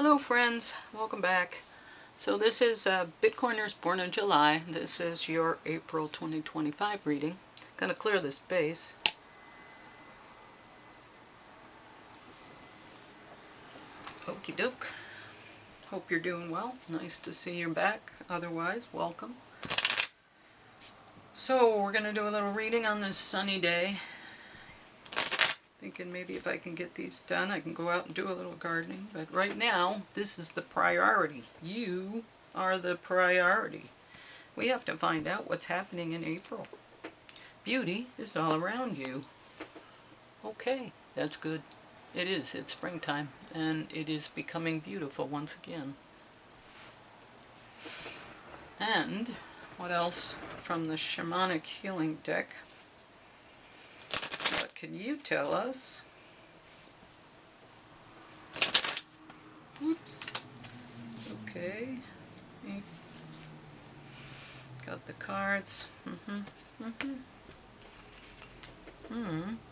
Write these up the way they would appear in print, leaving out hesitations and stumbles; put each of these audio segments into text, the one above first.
Hello friends, welcome back. So this is Bitcoiners Born in July. This is your April 2025 reading. Gonna clear this base. Okie doke. Hope you're doing well. Nice to see you back. Otherwise, welcome. So we're gonna do a little reading on this sunny day. Thinking maybe if I can get these done, I can go out and do a little gardening. But right now, this is the priority. You are the priority. We have to find out what's happening in April. Beauty is all around you. Okay, that's good. It is. It's springtime, and it is becoming beautiful once again. And what else from the Shamanic Healing deck? What can you tell us? Oops. Okay. Got the cards.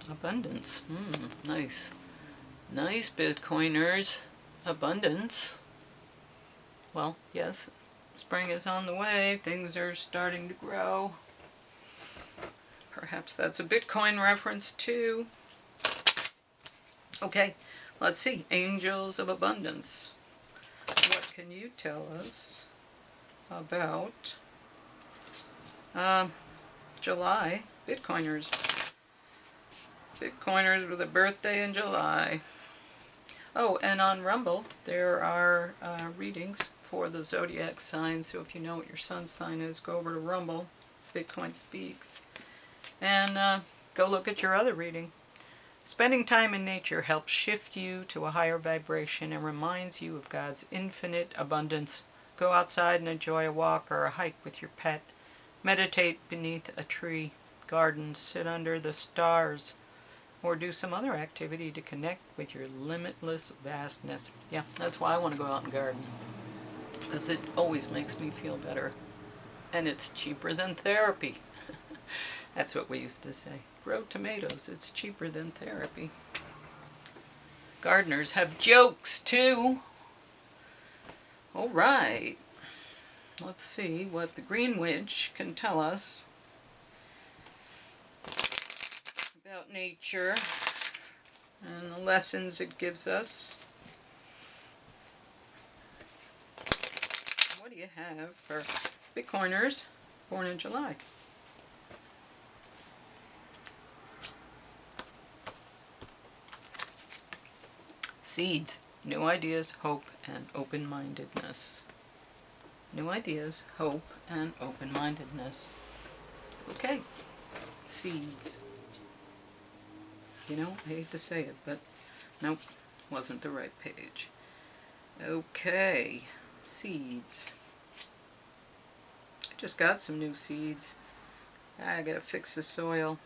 Abundance. Nice. Nice, Bitcoiners. Abundance. Well, yes, spring is on the way. Things are starting to grow. Perhaps that's a Bitcoin reference too. Okay, let's see. Angels of Abundance. What can you tell us about July Bitcoiners? Bitcoiners with a birthday in July. Oh, and on Rumble, there are readings for the zodiac signs. So if you know what your sun sign is, go over to Rumble, Bitcoin Speaks, and go look at your other reading. Spending time in nature helps shift you to a higher vibration and reminds you of God's infinite abundance. Go outside and enjoy a walk or a hike with your pet. Meditate beneath a tree, garden, sit under the stars, or do some other activity to connect with your limitless vastness. Yeah, that's why I want to go out and garden, because it always makes me feel better. And it's cheaper than therapy. That's what we used to say. Grow tomatoes, it's cheaper than therapy. Gardeners have jokes too. All right. Let's see what the Green Witch can tell us about nature and the lessons it gives us. What do you have for Bitcoiners born in July? Seeds, new ideas, hope, and open-mindedness. New ideas, hope, and open-mindedness. Okay, seeds. You know, I hate to say it, but nope, wasn't the right page. Okay, seeds. I just got some new seeds. I gotta fix the soil.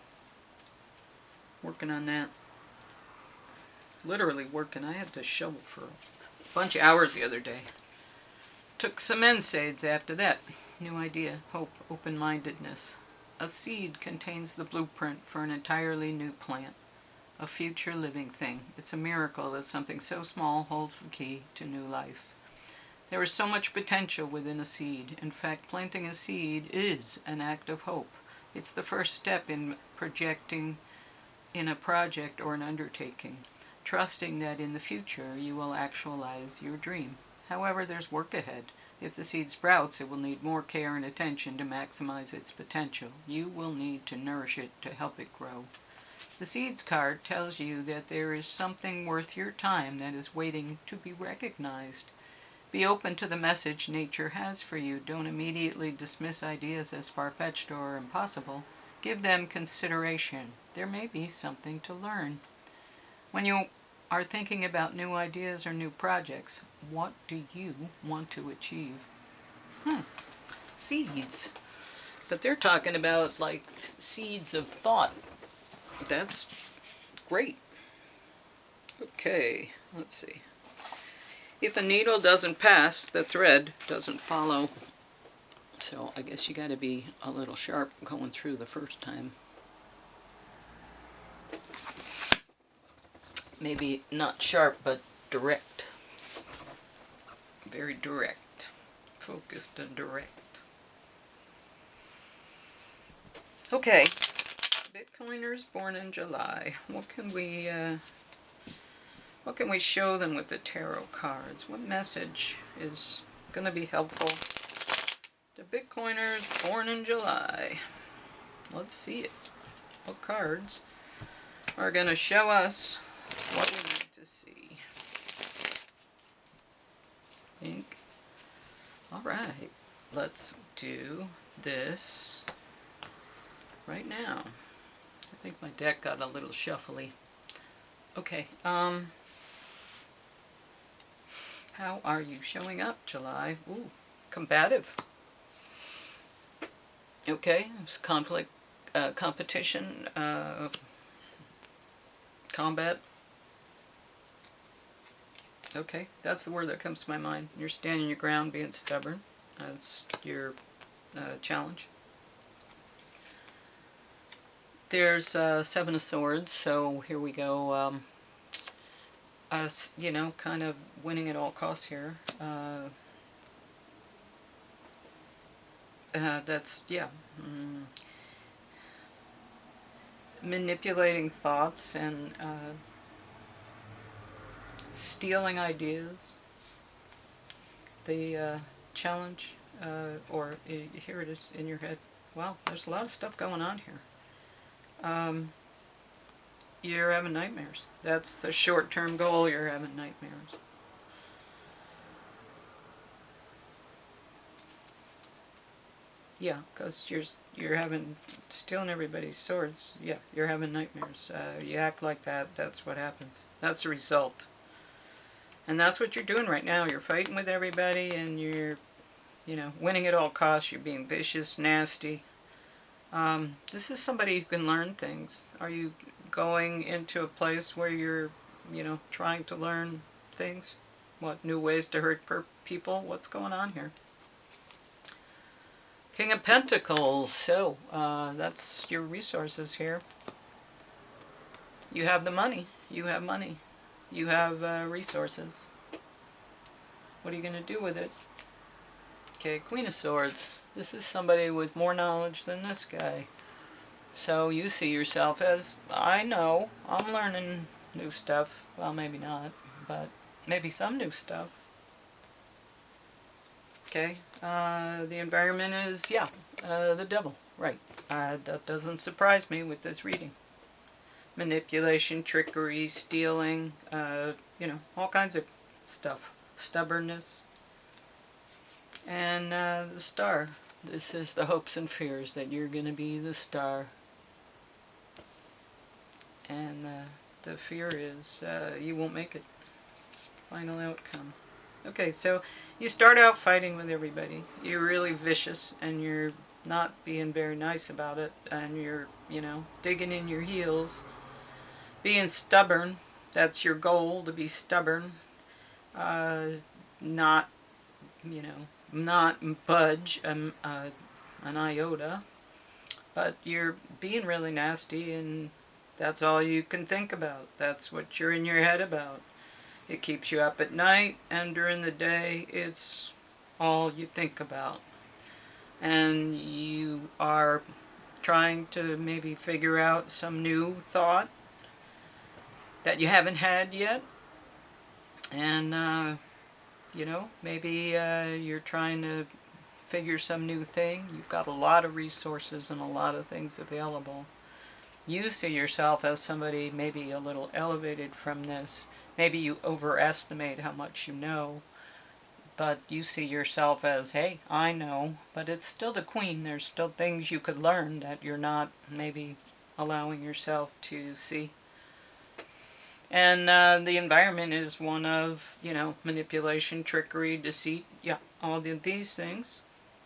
Working on that. Literally working. I had to shovel for a bunch of hours the other day. Took some NSAIDs after that. New idea, hope, open-mindedness. A seed contains the blueprint for an entirely new plant. A future living thing. It's a miracle that something so small holds the key to new life. There is so much potential within a seed. In fact, planting a seed is an act of hope. It's the first step in projecting in a project or an undertaking, trusting that in the future you will actualize your dream. However, there's work ahead. If the seed sprouts, it will need more care and attention to maximize its potential. You will need to nourish it to help it grow. The Seeds card tells you that there is something worth your time that is waiting to be recognized. Be open to the message nature has for you. Don't immediately dismiss ideas as far-fetched or impossible. Give them consideration. There may be something to learn. When you are thinking about new ideas or new projects, what do you want to achieve? Seeds. But they're talking about like seeds of thought. That's great. Okay, let's see. If a needle doesn't pass, the thread doesn't follow. So I guess you got to be a little sharp going through the first time. Maybe not sharp, but direct. Very direct. Focused and direct. Okay. Bitcoiners born in July. What can we show them with the tarot cards? What message is going to be helpful to Bitcoiners born in July? Let's see it. What cards are going to show us what we need to see? Pink. Alright, let's do this right now. I think my deck got a little shuffly. Okay, how are you showing up, July? Ooh, combative. Okay, it's conflict, competition, combat. Okay, that's the word that comes to my mind. You're standing your ground, being stubborn. That's your challenge. There's Seven of Swords, so here we go. Us, you know, kind of winning at all costs here. That's, yeah. Manipulating thoughts and stealing ideas. The challenge, or here it is in your head. Wow, there's a lot of stuff going on here. You're having nightmares. That's the short-term goal. You're having nightmares. Yeah, because you're having stealing everybody's swords. Yeah, you're having nightmares. You act like that. That's what happens. That's the result. And that's what you're doing right now. You're fighting with everybody, and you're, you know, winning at all costs. You're being vicious, nasty. This is somebody who can learn things. Are you going into a place where you're, you know, trying to learn things? What, new ways to hurt people? What's going on here? King of Pentacles. So, that's your resources here. You have the money. You have money. You have resources. What are you going to do with it? Okay, Queen of Swords. This is somebody with more knowledge than this guy. So you see yourself as, I know, I'm learning new stuff. Well, maybe not, but maybe some new stuff. Okay, the environment is, yeah, the devil, right. That doesn't surprise me with this reading. Manipulation, trickery, stealing, you know, all kinds of stuff. Stubbornness. And the Star. This is the hopes and fears that you're going to be the star. And the fear is you won't make it. Final outcome. Okay, so you start out fighting with everybody. You're really vicious, and you're not being very nice about it, and you're, you know, digging in your heels. Being stubborn, that's your goal, to be stubborn. Not, you know, not budge an iota. But you're being really nasty, and that's all you can think about. That's what you're in your head about. It keeps you up at night, and during the day, it's all you think about. And you are trying to maybe figure out some new thought that you haven't had yet. And, you know, maybe you're trying to figure some new thing. You've got a lot of resources and a lot of things available. You see yourself as somebody maybe a little elevated from this. Maybe you overestimate how much you know. But you see yourself as, hey, I know. But it's still the Queen. There's still things you could learn that you're not maybe allowing yourself to see. And the environment is one of, you know, manipulation, trickery, deceit. Yeah, all of these things.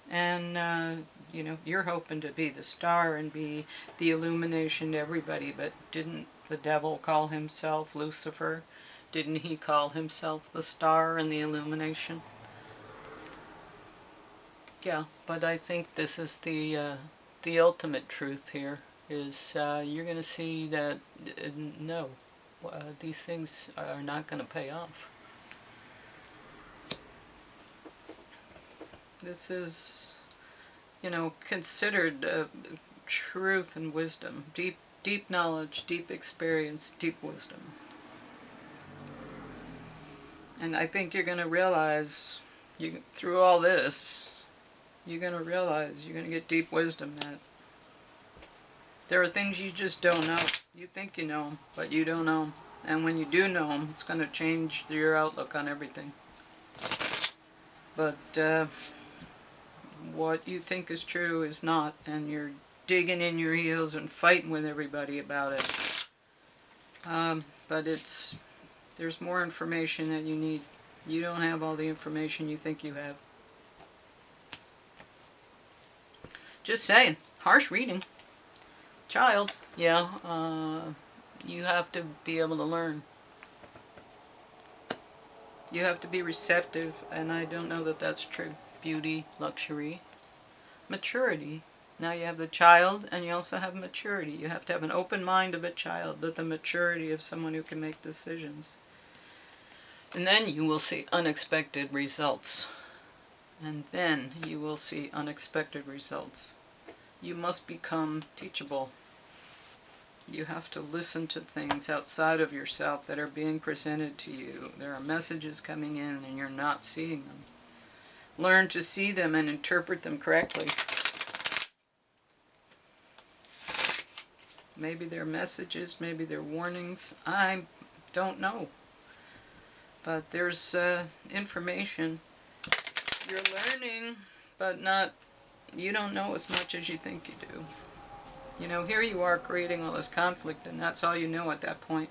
And, you know, you're hoping to be the star and be the illumination to everybody, but didn't the devil call himself Lucifer? Didn't he call himself the star and the illumination? Yeah, but I think this is the ultimate truth here, is you're going to see that, no, these things are not going to pay off. This is, considered truth and wisdom. Deep knowledge, deep experience, deep wisdom. And I think you're going to realize, through all this, you're going to get deep wisdom that there are things you just don't know. You think you know them, but you don't know them. And when you do know them, it's going to change your outlook on everything. But what you think is true is not, and you're digging in your heels and fighting with everybody about it. But there's more information that you need. You don't have all the information you think you have. Just saying, harsh reading. Child, yeah, you have to be able to learn. You have to be receptive, and I don't know that that's true. Beauty, luxury, maturity. Now you have the child, and you also have maturity. You have to have an open mind of a child, but the maturity of someone who can make decisions. And then you will see unexpected results. And then you will see unexpected results. You must become teachable. You have to listen to things outside of yourself that are being presented to you. There are messages coming in and you're not seeing them. Learn to see them and interpret them correctly. Maybe they're messages, maybe they're warnings. I don't know. But there's information. You're learning, but you don't know as much as you think you do. Here you are creating all this conflict, and that's all you know at that point.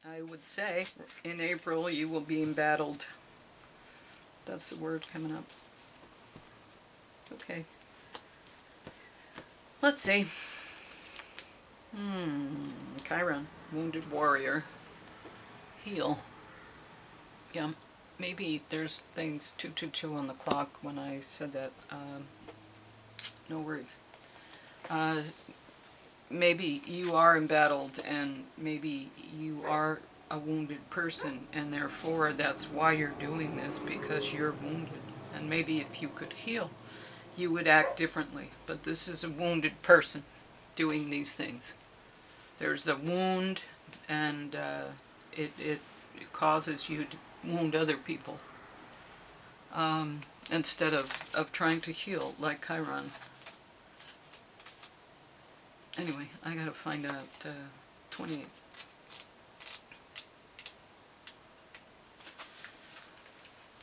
I would say in April you will be embattled. That's the word coming up. Okay. Let's see. Chiron, wounded warrior. Heal. Yeah, maybe there's things 222 on the clock when I said that. No worries. Maybe you are embattled, and maybe you are a wounded person, and therefore that's why you're doing this, because you're wounded. And maybe if you could heal, you would act differently. But this is a wounded person doing these things. There's a wound, and it causes you to wound other people instead of trying to heal like Chiron. Anyway, I gotta find out 28.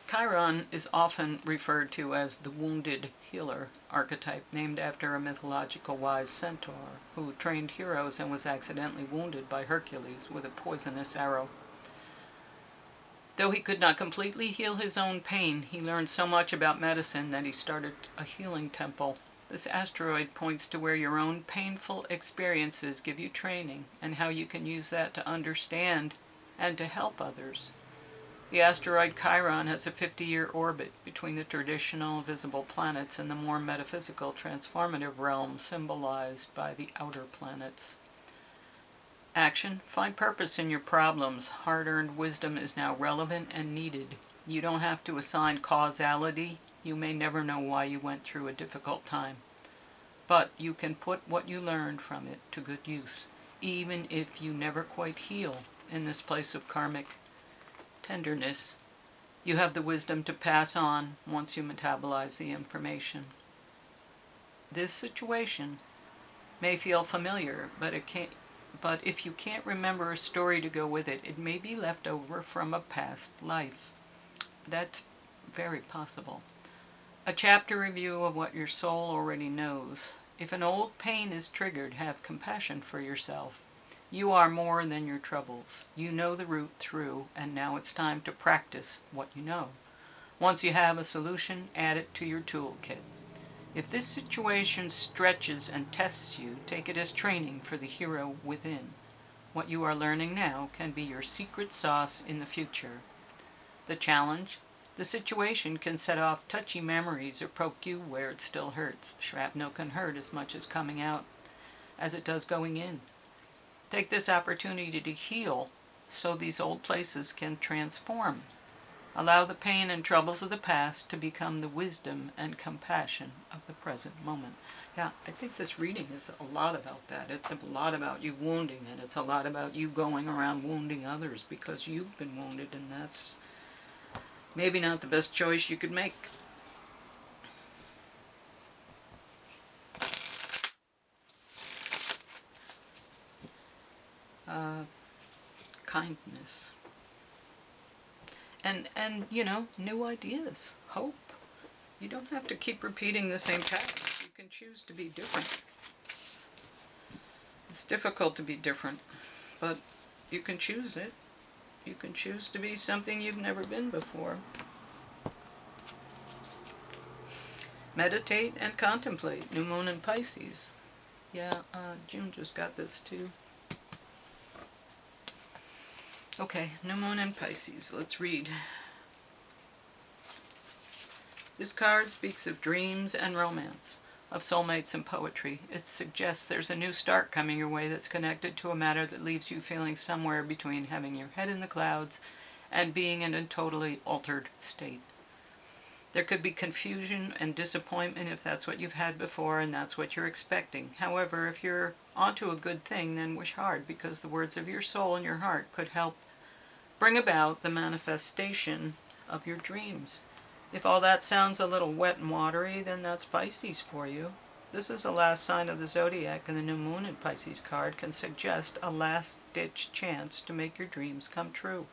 Chiron is often referred to as the wounded healer archetype, named after a mythological wise centaur who trained heroes and was accidentally wounded by Hercules with a poisonous arrow. Though he could not completely heal his own pain, he learned so much about medicine that he started a healing temple. This asteroid points to where your own painful experiences give you training and how you can use that to understand and to help others. The asteroid Chiron has a 50-year orbit between the traditional visible planets and the more metaphysical transformative realm symbolized by the outer planets. Action. Find purpose in your problems. Hard-earned wisdom is now relevant and needed. You don't have to assign causality. You may never know why you went through a difficult time. But you can put what you learned from it to good use, even if you never quite heal in this place of karmic tenderness. You have the wisdom to pass on once you metabolize the information. This situation may feel familiar, but if you can't remember a story to go with it, it may be left over from a past life. That's very possible. A chapter review of what your soul already knows. If an old pain is triggered, have compassion for yourself. You are more than your troubles. You know the route through, and now it's time to practice what you know. Once you have a solution, add it to your toolkit. If this situation stretches and tests you, take it as training for the hero within. What you are learning now can be your secret sauce in the future. The challenge? The situation can set off touchy memories or poke you where it still hurts. Shrapnel can hurt as much as coming out as it does going in. Take this opportunity to heal so these old places can transform. Allow the pain and troubles of the past to become the wisdom and compassion of the present moment. Yeah, I think this reading is a lot about that. It's a lot about you wounding, and it's a lot about you going around wounding others because you've been wounded, and that's maybe not the best choice you could make. Kindness. And you know, new ideas, hope. You don't have to keep repeating the same patterns. You can choose to be different. It's difficult to be different, but you can choose it. You can choose to be something you've never been before. Meditate and contemplate. New moon in Pisces. Yeah, June just got this too. Okay, new moon in Pisces. Let's read. This card speaks of dreams and romance, of soulmates and poetry. It suggests there's a new start coming your way that's connected to a matter that leaves you feeling somewhere between having your head in the clouds and being in a totally altered state. There could be confusion and disappointment if that's what you've had before and that's what you're expecting. However, if you're onto a good thing, then wish hard, because the words of your soul and your heart could help bring about the manifestation of your dreams. If all that sounds a little wet and watery, then that's Pisces for you. This is the last sign of the zodiac, and the new moon in Pisces card can suggest a last-ditch chance to make your dreams come true.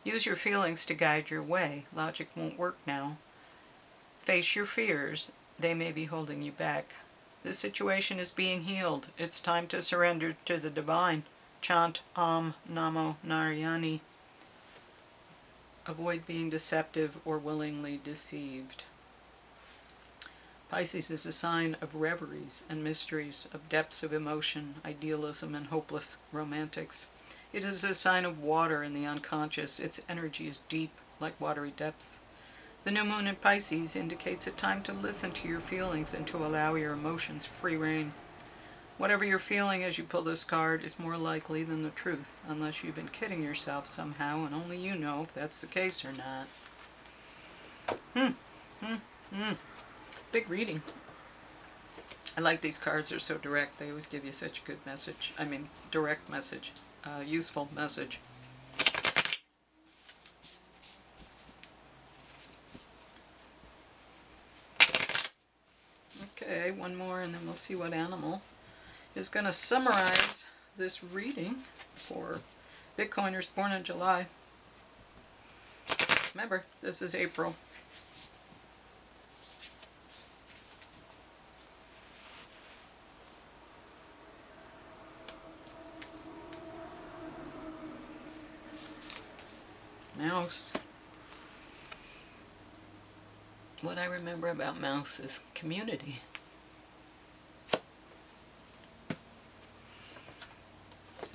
Use your feelings to guide your way. Logic won't work now. Face your fears. They may be holding you back. This situation is being healed. It's time to surrender to the divine. Chant Om Namo Narayani. Avoid being deceptive or willingly deceived. Pisces is a sign of reveries and mysteries, of depths of emotion, idealism, and hopeless romantics. It is a sign of water in the unconscious. Its energy is deep, like watery depths. The new moon in Pisces indicates a time to listen to your feelings and to allow your emotions free rein. Whatever you're feeling as you pull this card is more likely than the truth, unless you've been kidding yourself somehow, and only you know if that's the case or not. Big reading. I like these cards. They're so direct. They always give you such a good message. I mean, direct message. Useful message. Okay, one more and then we'll see what animal is going to summarize this reading for Bitcoiners born in July. Remember, this is April. Mouse. What I remember about Mouse is community.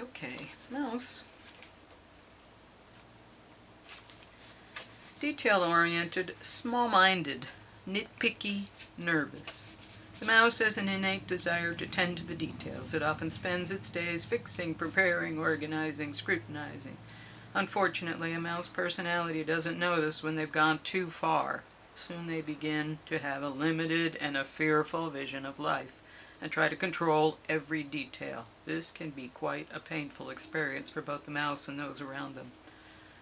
Okay, Mouse. Detail-oriented, small-minded, nitpicky, nervous. The mouse has an innate desire to tend to the details. It often spends its days fixing, preparing, organizing, scrutinizing. Unfortunately, a mouse personality doesn't notice when they've gone too far. Soon they begin to have a limited and a fearful vision of life and try to control every detail. This can be quite a painful experience for both the mouse and those around them.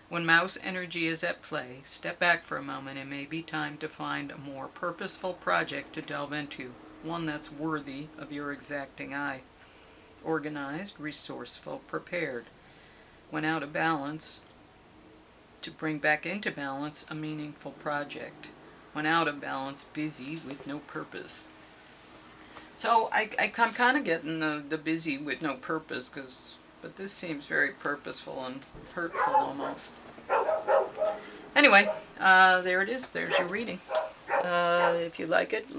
When mouse energy is at play, step back for a moment. It may be time to find a more purposeful project to delve into, one that's worthy of your exacting eye. Organized, resourceful, prepared. When out of balance, to bring back into balance a meaningful project. When out of balance, busy with no purpose. So I'm kind of getting the busy with no purpose, but this seems very purposeful and hurtful almost. Anyway, there it is. There's your reading. If you like it,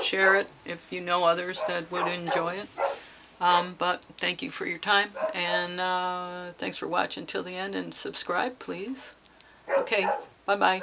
share it if you know others that would enjoy it. But thank you for your time, and thanks for watching till the end, and subscribe, please. Okay, bye-bye.